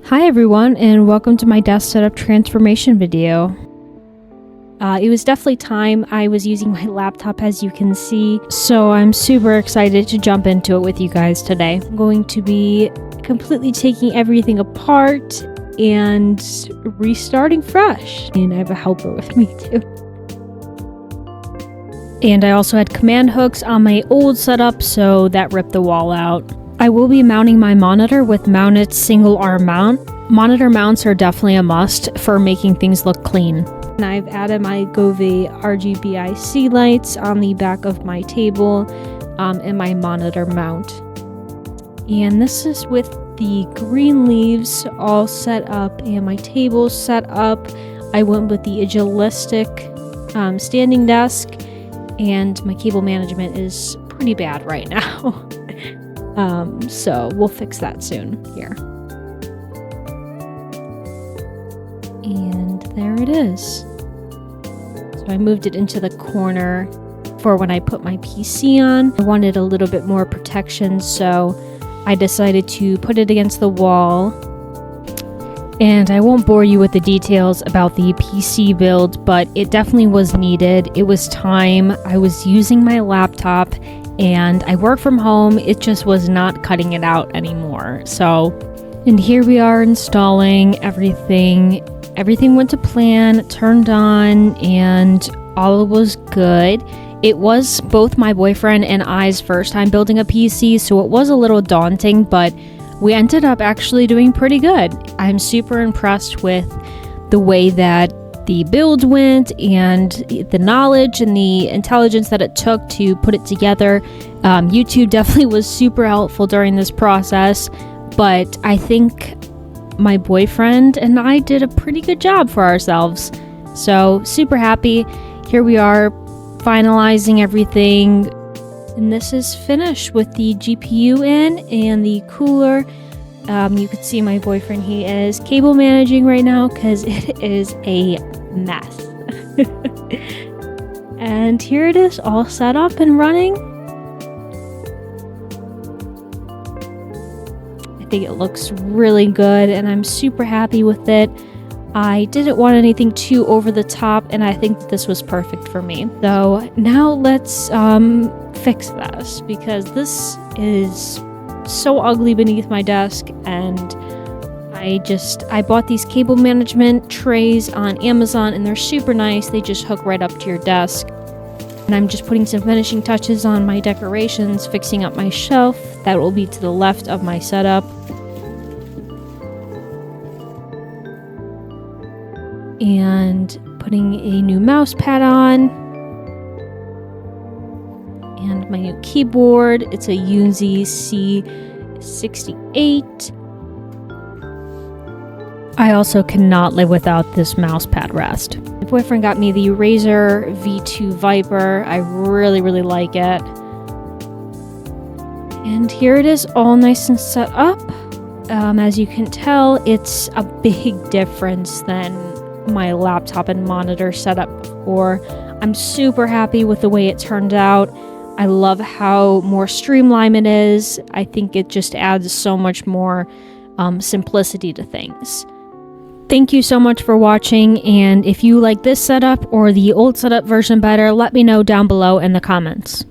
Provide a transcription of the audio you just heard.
Hi everyone, and welcome to my desk setup transformation video. It was definitely time. I was using my laptop, as you can see, so I'm super excited to jump into it with you guys today. I'm going to be completely taking everything apart and restarting fresh. And I have a helper with me too. And I also had command hooks on my old setup, so that ripped the wall out. I will be mounting my monitor with mounted single arm mount. Monitor mounts are definitely a must for making things look clean. And I've added my Gove RGBIC lights on the back of my table and my monitor mount. And this is with the green leaves all set up and my table set up. I went with the Agilistic standing desk, and my cable management is pretty bad right now. So we'll fix that soon here. And there it is. So I moved it into the corner for when I put my PC on. I wanted a little bit more protection, so I decided to put it against the wall. And I won't bore you with the details about the PC build, but it definitely was needed. It was time. I was using my laptop and I work from home. It just was not cutting it out anymore. And here we are installing everything. Everything went to plan, turned on, and all was good. It was both my boyfriend and I's first time building a PC, so it was a little daunting, but we ended up actually doing pretty good. I'm super impressed with the way that the build went and the knowledge and the intelligence that it took to put it together. YouTube definitely was super helpful during this process, but I think my boyfriend and I did a pretty good job for ourselves. So super happy. Here we are finalizing everything, and this is finished with the GPU in and the cooler. You can see my boyfriend, he is cable managing right now because it is a mess. And here it is, all set up and running. I think it looks really good and I'm super happy with it. I didn't want anything too over the top, and I think that this was perfect for me. So now let's fix this, because this is so ugly beneath my desk, and I bought these cable management trays on Amazon, and they're super nice. They just hook right up to your desk. And I'm just putting some finishing touches on my decorations, fixing up my shelf that will be to the left of my setup. And putting a new mouse pad on. And my new keyboard. It's a Unzi C68. I also cannot live without this mouse pad rest. My boyfriend got me the Razer V2 Viper. I really, really like it. And here it is, all nice and set up. As you can tell, it's a big difference than my laptop and monitor setup before. I'm super happy with the way it turned out. I love how more streamlined it is. I think it just adds so much more simplicity to things. Thank you so much for watching, and if you like this setup or the old setup version better, let me know down below in the comments.